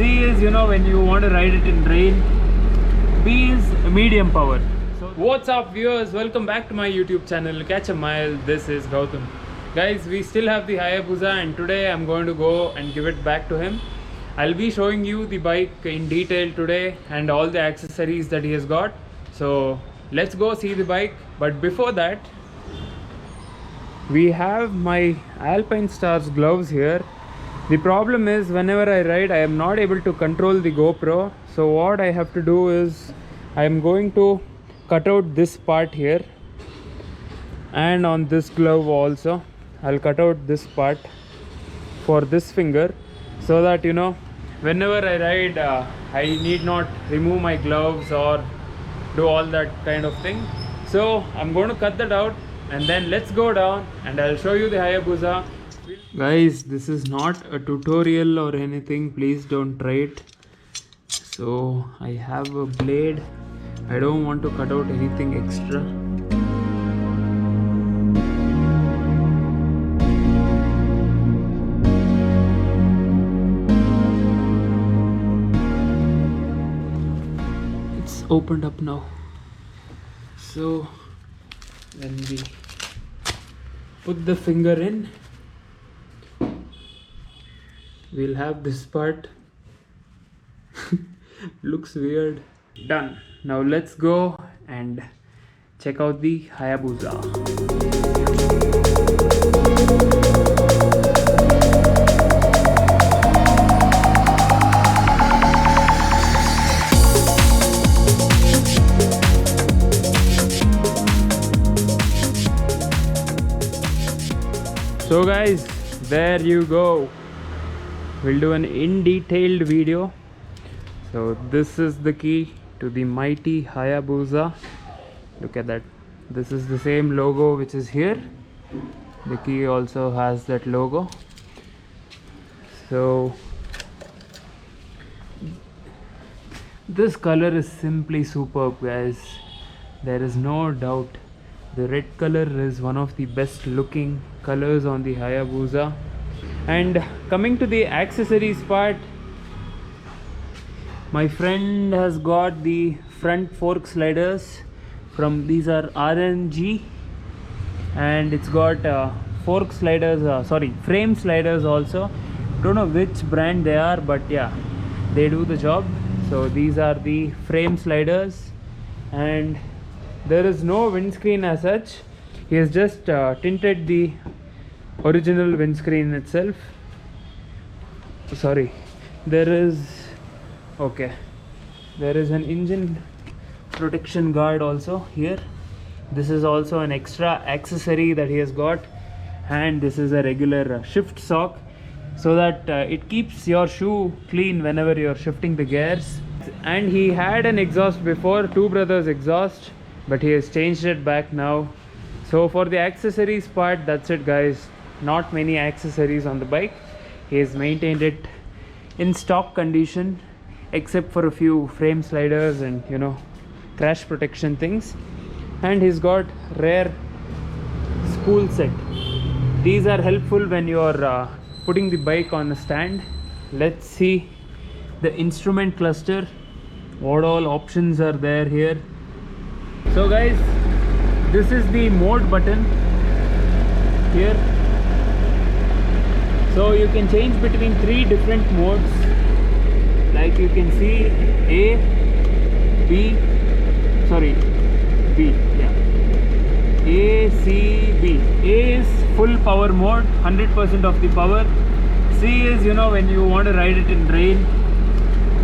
C is, when you want to ride it in rain. B is medium power. So what's up viewers, welcome back to my YouTube channel Catch a Mile. This is Gautam. Guys, we still have the Hayabusa and today I'm going to go and give it back to him. I'll be showing you the bike in detail today and all the accessories that he has got. So let's go see the bike. But before that, we have my Alpinestars gloves here. The problem is whenever I ride I am not able to control the GoPro. So what I have to do is I am going to cut out this part here, and on this glove also I'll cut out this part for this finger, so that whenever I ride I need not remove my gloves or do all that kind of thing. So I'm going to cut that out and then let's go down and I'll show you the Hayabusa. Guys, this is not a tutorial or anything, please don't try it. So I have a blade, I don't want to cut out anything extra. It's opened up now. So when we put the finger in, we'll have this part. Looks weird. Done. Now let's go and check out the Hayabusa. So guys, there you go. We'll do an in-detailed video. So this is the key to the mighty Hayabusa. Look at that. This is the same logo which is here. The key also has that logo. So this color is simply superb, guys. There is no doubt. The red color is one of the best looking colors on the Hayabusa. And coming to the accessories part, my friend has got the front fork sliders from, these are RNG, and it's got fork sliders, frame sliders also. Don't know which brand they are, but yeah, they do the job. So these are the frame sliders, and there is no windscreen as such. He has just tinted the original windscreen itself. There is an engine protection guard also here. This is also an extra accessory that he has got, and this is a regular shift sock, so that it keeps your shoe clean whenever you're shifting the gears. And he had an exhaust before, Two Brothers exhaust, but he has changed it back now. So for the accessories part, that's it guys. Not many accessories on the bike. He has maintained it in stock condition, except for a few frame sliders and crash protection things. And he's got rear spool set. These are helpful when you're putting the bike on a stand. Let's see the instrument cluster, what all options are there here. So guys, this is the mode button here. So you can change between 3 different modes. Like you can see A, B, yeah. A, C, B. A is full power mode, 100% of the power. C is, when you want to ride it in rain.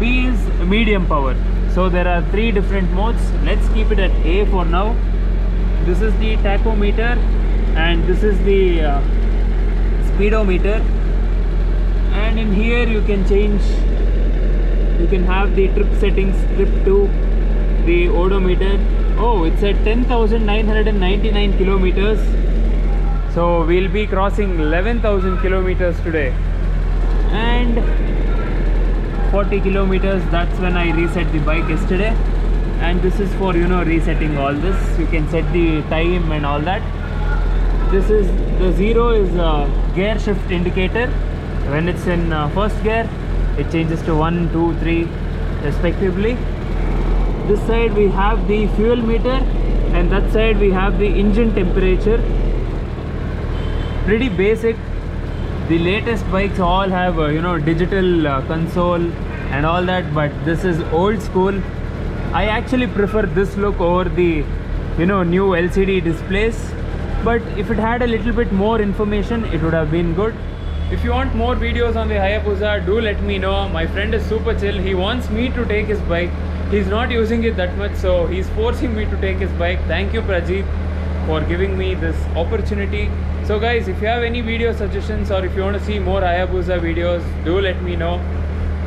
B is medium power. So there are 3 different modes. Let's keep it at A for now. This is the tachometer and this is the speedometer. And in here you can change, you can have the trip settings, trip to the odometer. Oh, it's at 10,999 kilometers. So we'll be crossing 11,000 kilometers today. And 40 kilometers, that's when I reset the bike yesterday. And this is for resetting all this. You can set the time and all that. This is the 0 is a gear shift indicator. When it's in first gear, it changes to 1, 2, 3 respectively. This side we have the fuel meter, and that side we have the engine temperature. Pretty basic. The latest bikes all have digital console and all that, but this is old school. I actually prefer this look over the new LCD displays, but if it had a little bit more information, it would have been good. If you want more videos on the Hayabusa, do let me know. My friend is super chill. He wants me to take his bike. He's not using it that much, so he's forcing me to take his bike. Thank you, Prajeet, for giving me this opportunity. So guys, if you have any video suggestions or if you want to see more Hayabusa videos, do let me know.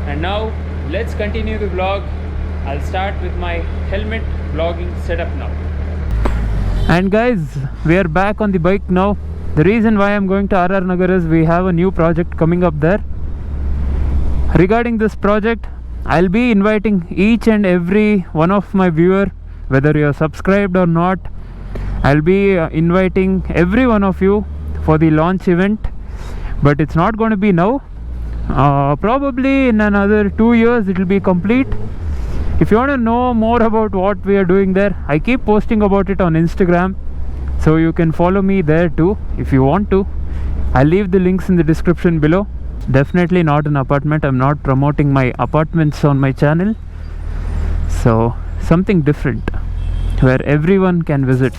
And now let's continue the vlog. I'll start with my helmet vlogging setup now. And guys, we are back on the bike now. The reason why I'm going to RR Nagar is we have a new project coming up there. Regarding this project, I'll be inviting each and every one of my viewer, whether you're subscribed or not. I'll be inviting every one of you for the launch event, but it's not going to be now. Probably in another 2 years it will be complete. If you want to know more about what we are doing there, I keep posting about it on Instagram, so you can follow me there too if you want to. I'll leave the links in the description below. Definitely not an apartment. I'm not promoting my apartments on my channel. So something different where everyone can visit.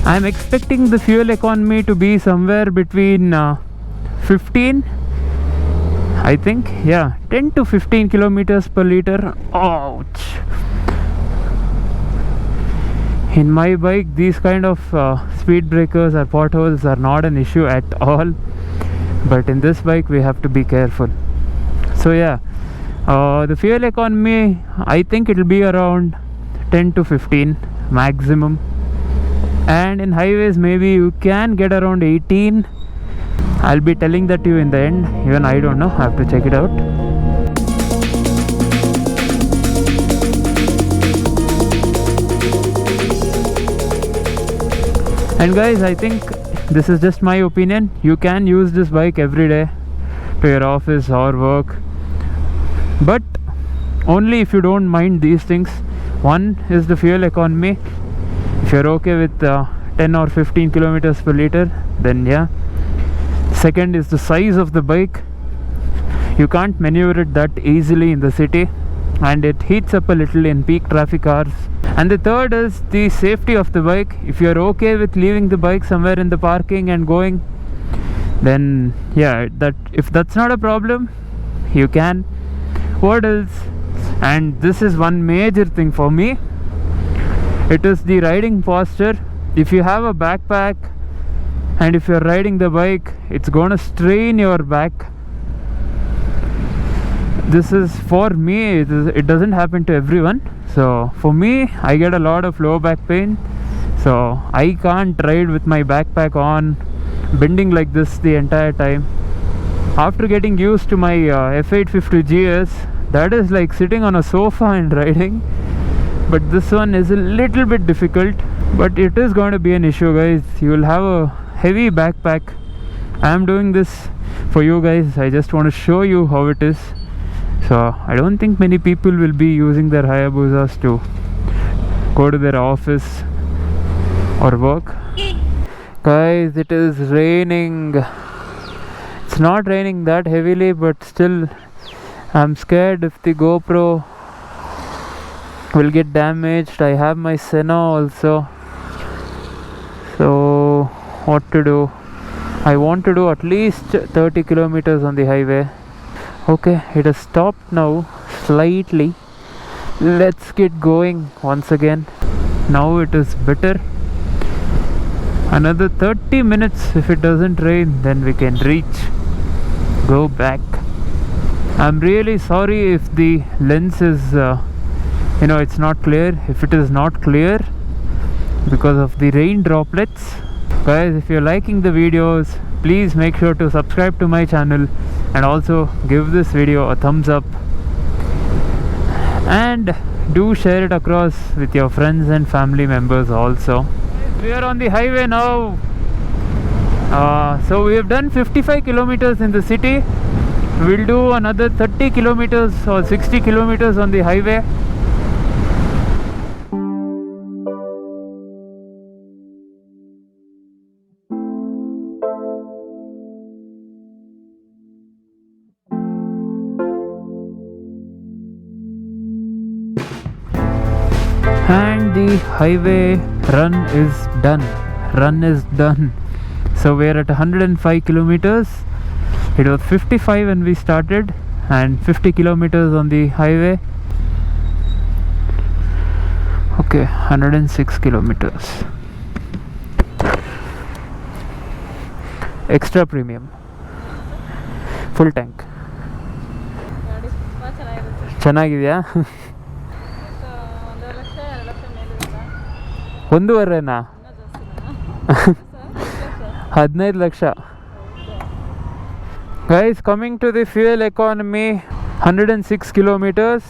I'm expecting the fuel economy to be somewhere between 15, I think, yeah, 10 to 15 kilometers per liter. Ouch! In my bike, these kind of speed breakers or potholes are not an issue at all, but in this bike we have to be careful. So yeah, the fuel economy, I think it will be around 10 to 15 maximum, and in highways maybe you can get around 18. I'll be telling that to you in the end. Even I don't know, I have to check it out. And guys, I think this is just my opinion. You can use this bike every day to your office or work, but only if you don't mind these things. One is the fuel economy. If you're okay with 10 or 15 kilometers per liter, then yeah. Second is the size of the bike. You can't maneuver it that easily in the city, and it heats up a little in peak traffic hours. And the third is the safety of the bike. If you're okay with leaving the bike somewhere in the parking and going, then yeah, that if that's not a problem, you can. What else? And this is one major thing for me. It is the riding posture. If you have a backpack and if you're riding the bike, it's gonna strain your back. This is for me, it doesn't happen to everyone. So for me, I get a lot of low back pain, so I can't ride with my backpack on, bending like this the entire time. After getting used to my F850 GS, that is like sitting on a sofa and riding. But this one is a little bit difficult, but it is going to be an issue, guys. You will have a heavy backpack. I am doing this for you guys. I just want to show you how it is. So I don't think many people will be using their Hayabusas to go to their office or work. Guys, it is raining. It's not raining that heavily, but still I'm scared if the GoPro will get damaged. I have my Senna also, so what to do? I want to do at least 30 kilometers on the highway. Okay, it has stopped now slightly. Let's get going once again. Now it is better. Another 30 minutes. If it doesn't rain, then we can go back. I'm really sorry if the lens is it's not clear. If it is not clear because of the rain droplets. Guys, if you're liking the videos, please make sure to subscribe to my channel and also give this video a thumbs up, and do share it across with your friends and family members also. we are on the highway now. So we have done 55 kilometers in the city. We'll do another 30 kilometers or 60 kilometers on the highway. And the highway run is done. So we're at 105 kilometers. It was 55 when we started and 50 kilometers on the highway. Okay, 106 kilometers. Extra premium. Full tank. ಚೆನ್ನಾಗಿದೆಯಾ? 1.5 15 lakh. Guys, coming to the fuel economy, 106 kilometers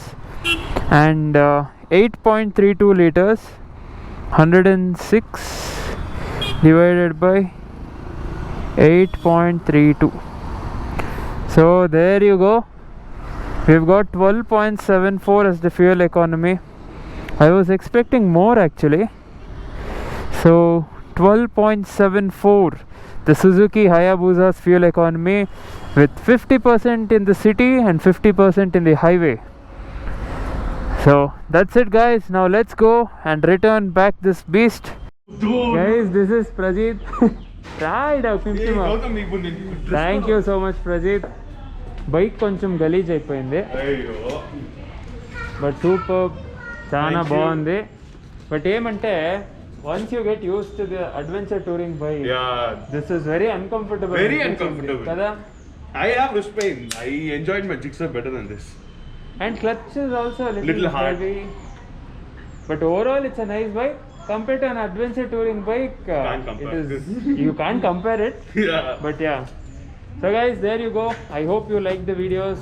and 8.32 liters. 106 divided by 8.32. So there you go. We've got 12.74 as the fuel economy. I was expecting more actually. So 12.74 the Suzuki Hayabusa's fuel economy, with 50% in the city and 50% in the highway. So that's it guys, now let's go and return back this beast. Guys, this is Prajeet. Thank you so much Prajeet. Bike కొంచెం గలీజ్ అయిపోయింది, but super, చాలా బాగుంది. But ఏమంటే once you get used to the adventure touring bike, this is very uncomfortable. Kada? I have wrist pain. I enjoyed my Gixxer better than this. And clutch is also a little hard. heavy. But overall it's a nice bike. Compared to an adventure touring bike, Can't compare. You can't compare it. Yeah. But yeah. So guys, there you go. I hope you like the videos.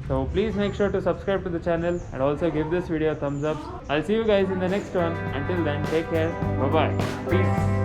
So please make sure to subscribe to the channel and also give this video a thumbs up. I'll see you guys in the next one. Until then, take care. Bye bye. Peace.